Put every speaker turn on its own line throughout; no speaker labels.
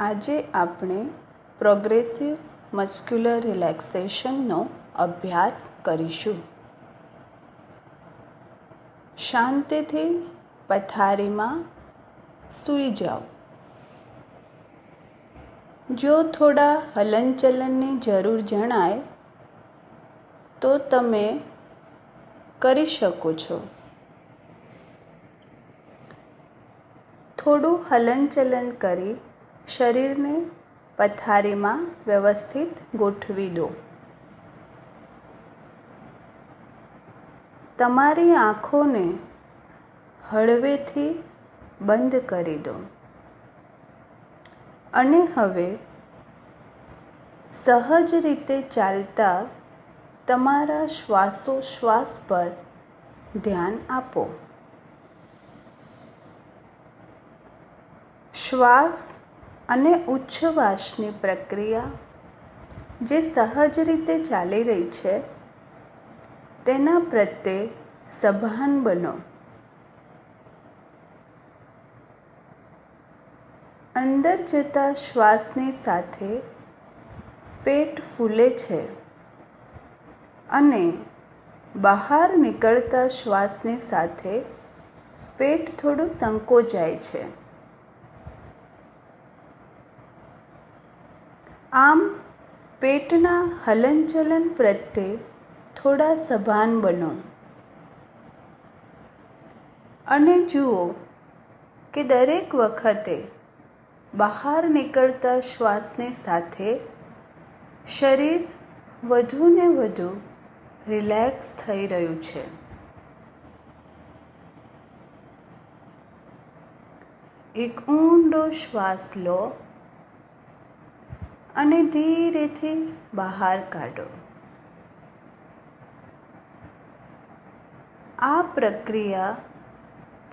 આજે આપણે progressive muscular રિલેક્સેશનનો અભ્યાસ કરીશું. શાંતિથી પથારીમાં સૂઈ જાઓ. જો થોડા હલનચલનની જરૂર જણાય તો તમે કરી શકો છો. થોડું હલનચલન કરી શરીરને પથારીમાં વ્યવસ્થિત ગોઠવી દો. તમારી આંખોને હળવેથી બંધ કરી દો અને હવે સહજ રીતે ચાલતા તમારા શ્વાસોશ્વાસ પર ધ્યાન આપો. શ્વાસ અને ઉચ્છ્વાસની પ્રક્રિયા જે સહજ રીતે ચાલી રહી છે તેના પ્રત્યે સભાન બનો. અંદર જતા શ્વાસની સાથે પેટ ફૂલે છે અને બહાર નીકળતા શ્વાસની સાથે પેટ થોડું સંકોચાય છે. આમ પેટના હલનચલન પ્રત્યે થોડા સભાન બનો અને જુઓ કે દરેક વખતે બહાર નીકળતા શ્વાસની સાથે શરીર વધુ ને વધુ રિલેક્સ થઈ રહ્યું છે. એક ઊંડો શ્વાસ લો અને ધીરેથી બહાર કાઢો. આ પ્રક્રિયા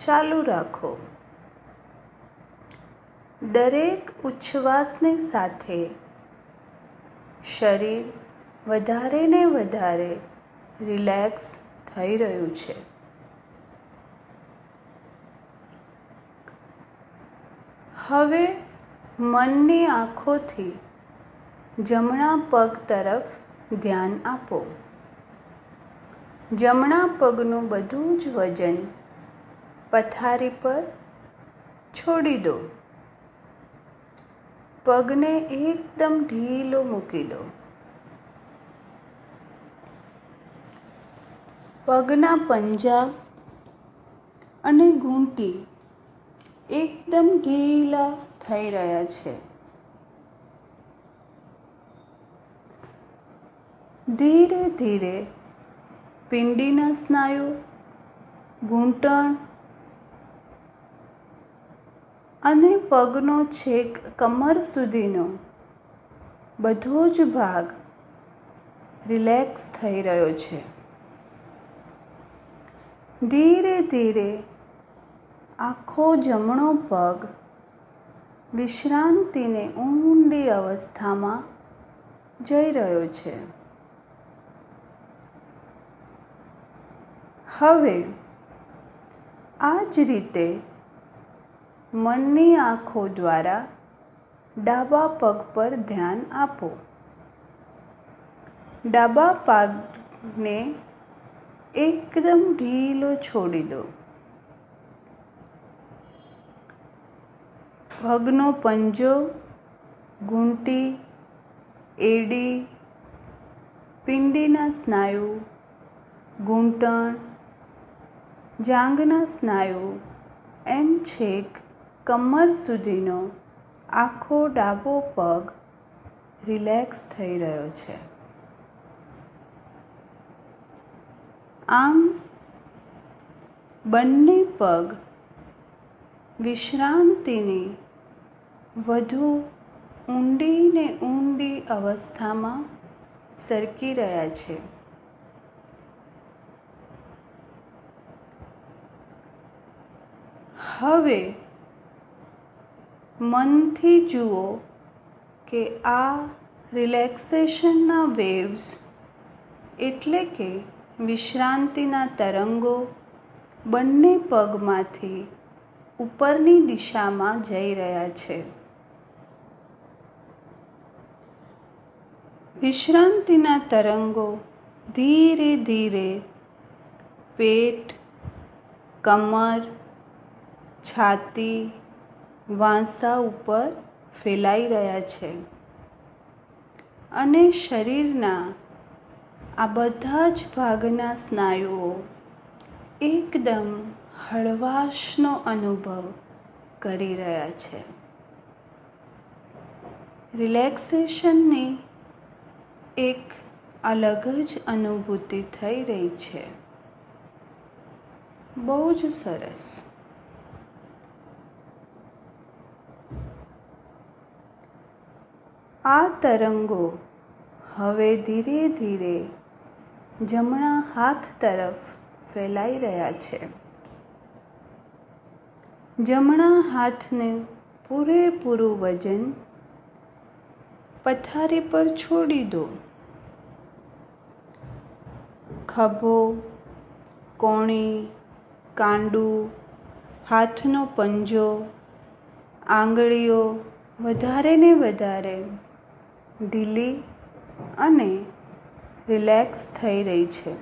ચાલુ રાખો. દરેક ઉચ્છ્વાસની સાથે શરીર વધારે ને વધારે રિલેક્સ થઈ રહ્યું છે. હવે મનની આંખોથી જમણા પગ તરફ ધ્યાન આપો. જમણા પગનું બધું જ વજન પથારી પર છોડી દો. પગને એકદમ ઢીલો મૂકી દો. પગના પંજા અને ઘૂંટી એકદમ ઢીલા થઈ રહ્યા છે. ધીરે ધીરે પિંડીના સ્નાયુ, ઘૂંટણ અને પગનો છેક કમર સુધીનો બધો જ ભાગ રિલેક્સ થઈ રહ્યો છે. ધીરે ધીરે આખો જમણો પગ વિશ્રાંતિની ઊંડી અવસ્થામાં જઈ રહ્યો છે. હવે આ જ રીતે મનની આંખો દ્વારા ડાબા પગ પર ધ્યાન આપો. ડાબા પગને એકદમ ઢીલો છોડી દો. પગનો પંજો, ઘૂંટી, એડી, પિંડીના સ્નાયુ, ઘૂંટણ, જાંઘના સ્નાયુ એમ છેક કમર સુધીનો આખો ડાબો પગ રિલેક્સ થઈ રહ્યો છે. આમ બંને પગ વિશ્રાંતિની વધુ ઊંડી ને ઊંડી અવસ્થામાં સરકી રહ્યા છે. હવે મનથી જુઓ કે આ રિલેક્સેશનના વેવ્સ એટલે કે વિશ્રાંતિના તરંગો બંને પગમાંથી ઉપરની દિશામાં જઈ રહ્યા છે. વિશ્રાંતિના તરંગો ધીરે ધીરે પેટ, કમર, છાતી, વાંસા ઉપર ફેલાઈ રહ્યા છે અને શરીરના આ બધા જ ભાગના સ્નાયુઓ એકદમ હળવાશનો અનુભવ કરી રહ્યા છે. રિલેક્સેશનની એક અલગ જ અનુભૂતિ થઈ રહી છે. બહુ જ સરસ. આ તરંગો હવે ધીરે ધીરે જમણા હાથ તરફ ફેલાઈ રહ્યા છે. જમણા હાથને પૂરેપૂરું વજન પથારી પર છોડી દો. ખભો, કોણી, કાંડું, હાથનો પંજો, આંગળીઓ વધારે ને વધારે ઢીલી અને રિલેક્સ થઈ રહી છે.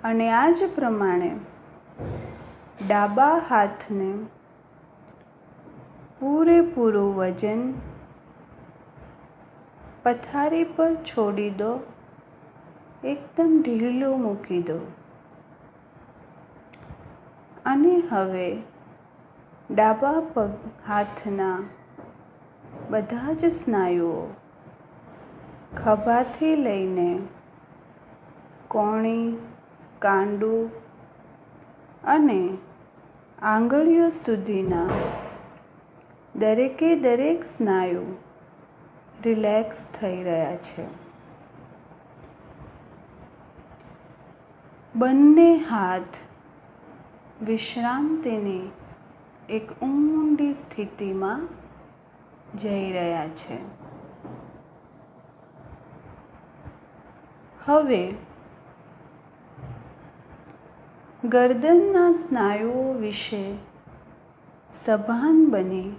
અને આ જ પ્રમાણે ડાબા હાથને પૂરેપૂરું વજન પથારી પર છોડી દો. એકદમ ઢીલું મૂકી દો. અને હવે ડાબા હાથના બધા જ સ્નાયુઓ ખભાથી લઈને કોણી, કાંડું અને આંગળીઓ સુધીના દરેકે દરેક સ્નાયુ રિલેક્સ થઈ રહ્યા છે. બંને હાથ વિશ્રાંતિની એક ઊંડી સ્થિતિમાં જઈ રહ્યા છે. હવે ગરદનના સ્નાયુઓ વિશે સભાન બની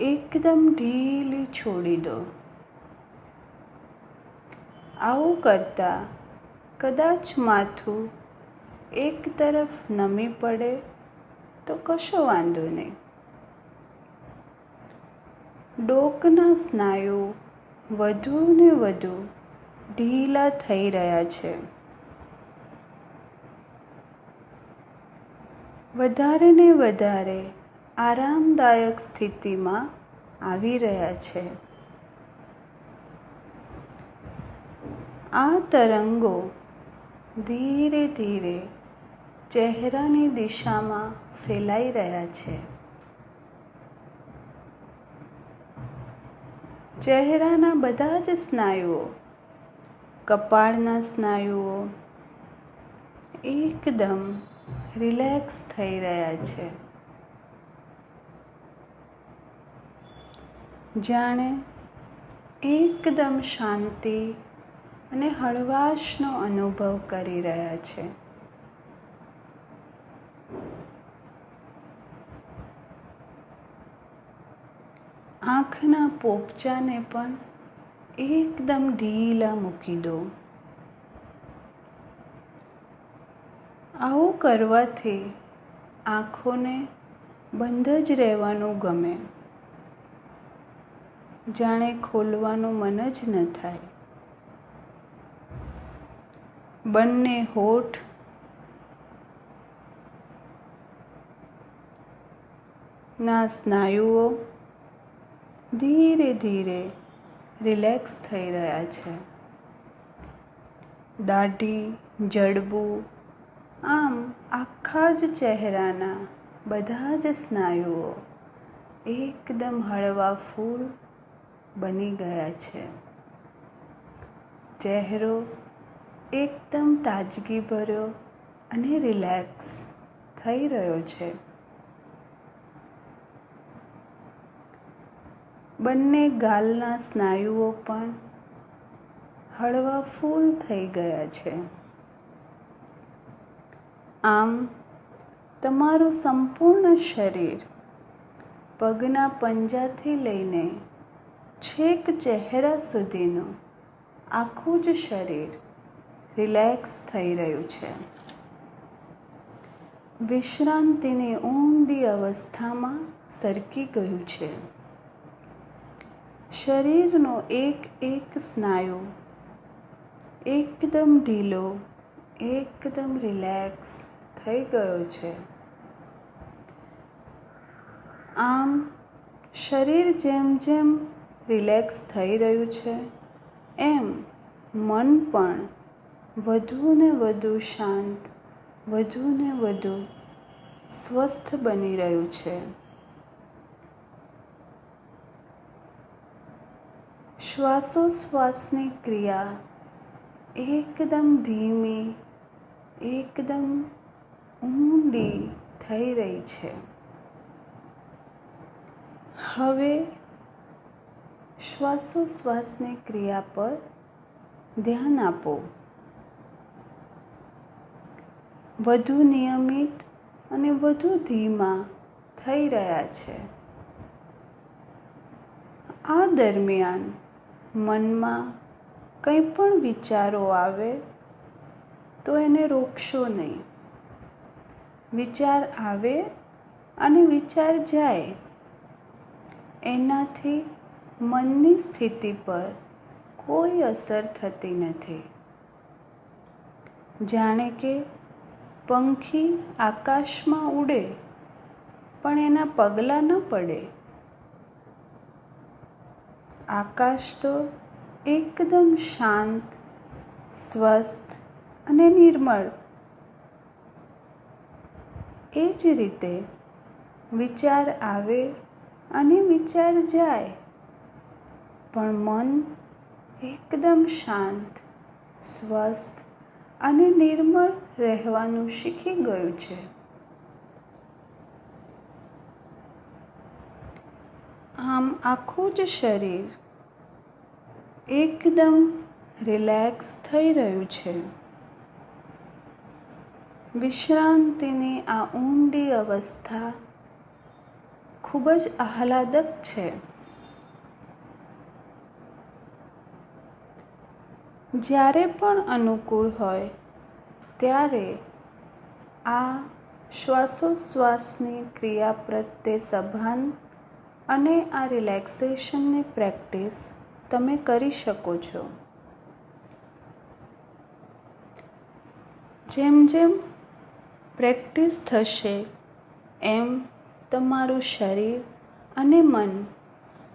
એકદમ ઢીલી છોડી દો. આવું કરતાં કદાચ માથું એક તરફ નમી પડે તો કશો વાંધો નહીં. ડોકના સ્નાયુ વધુ ને વધુ ઢીલા થઈ રહ્યા છે. વધારે ને વધારે આરામદાયક સ્થિતિમાં આવી રહ્યા છે. આ તરંગો ધીરે ધીરે ચહેરાની દિશામાં ફેલાઈ રહ્યા છે. ચહેરાના બધા જ સ્નાયુઓ, કપાળના સ્નાયુઓ એકદમ રિલેક્સ થઈ રહ્યા છે. જાણે એકદમ શાંતિ અને હળવાશનો અનુભવ કરી રહ્યા છે. આંખના પોપચાને પણ એકદમ ઢીલા મૂકી દો. આવું કરવાથી આંખોને બંધ જ રહેવાનું ગમે. જાણે ખોલવાનું મન જ ન થાય. બંને હોઠ ના સ્નાયુઓ ધીરે ધીરે રિલેક્સ થઈ રહ્યા છે. દાઢી, જડબું, આમ આખા જ ચહેરાના બધા જ સ્નાયુઓ એકદમ હળવા ફૂલ બની ગયા છે. ચહેરો એકદમ તાજગીભર્યો અને રિલેક્સ થઈ રહ્યો છે. બંને ગાલના સ્નાયુઓ પણ હળવા ફૂલ થઈ ગયા છે. આમ તમારું સંપૂર્ણ શરીર પગના પંજાથી લઈને છેક ચહેરા સુધીનું આખું જ શરીર રિલેક્સ થઈ રહ્યું છે. વિશ્રાંતિની ઊંડી અવસ્થામાં સરકી ગયું છે. શરીરનો એક એક સ્નાયુ એકદમ ઢીલો, એકદમ રિલેક્સ થઈ ગયો છે. આમ શરીર જેમ જેમ રિલેક્સ થઈ રહ્યું છે એમ મન પણ વધુ ને વધુ શાંત, વધુ ને વધુ સ્વસ્થ બની રહ્યું છે. શ્વાસોશ્વાસની ક્રિયા એકદમ ધીમી, એકદમ ઊંડી થઈ રહી છે. હવે શ્વાસોશ્વાસની ક્રિયા પર ધ્યાન આપો. વધુ નિયમિત અને વધુ ધીમા થઈ રહ્યા છે. આ દરમિયાન મનમાં કંઈ પણ વિચારો આવે તો એને રોકશો નહીં. વિચાર આવે અને વિચાર જાય એનાથી મનની સ્થિતિ પર કોઈ અસર થતી નથી. જાણે કે પંખી આકાશમાં ઉડે પણ એના પગલાં ન પડે. આકાશ તો એકદમ શાંત, સ્વસ્થ અને નિર્મળ. એ જ રીતે વિચાર આવે અને વિચાર જાય પણ મન એકદમ શાંત, સ્વસ્થ અને નિર્મળ રહેવાનું શીખી ગયું છે. આમ આખું જ શરીર એકદમ રિલેક્સ થઈ રહ્યું છે. વિશ્રાંતિની આ ઊંડી અવસ્થા ખૂબ જ આહલાદક છે. જ્યારે પણ અનુકૂળ હોય ત્યારે આ શ્વાસોશ્વાસની ક્રિયા પ્રત્યે સભાન અને આ રિલેક્સેશનની પ્રેક્ટિસ તમે કરી શકો છો. જેમ જેમ પ્રેક્ટિસ થશે એમ તમારું શરીર અને મન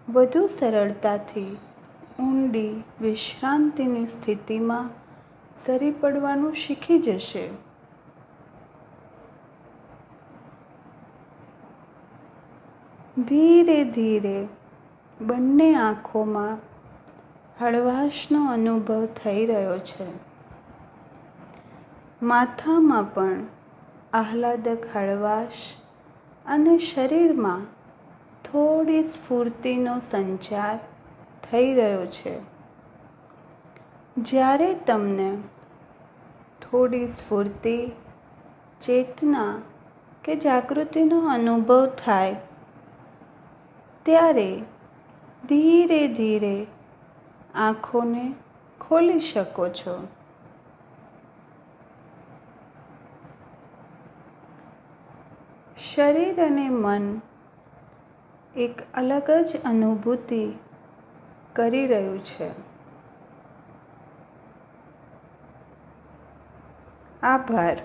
વધુ સરળતાથી ઊંડી વિશ્રાંતિની સ્થિતિમાં સરી પડવાનું શીખી જશે. ધીરે ધીરે બંને આંખોમાં હળવાશનો અનુભવ થઈ રહ્યો છે. માથામાં પણ આહલાદક હળવાશ અને શરીરમાં થોડી સ્ફૂર્તિનો સંચાર થઈ રહ્યો છે. જ્યારે તમને થોડી સ્ફૂર્તિ, ચેતના કે જાગૃતિનો અનુભવ થાય ત્યારે ધીરે ધીરે આંખોને ખોલી શકો છો. શરીર અને મન એક અલગ જ અનુભૂતિ કરી રહ્યું છે. આભાર.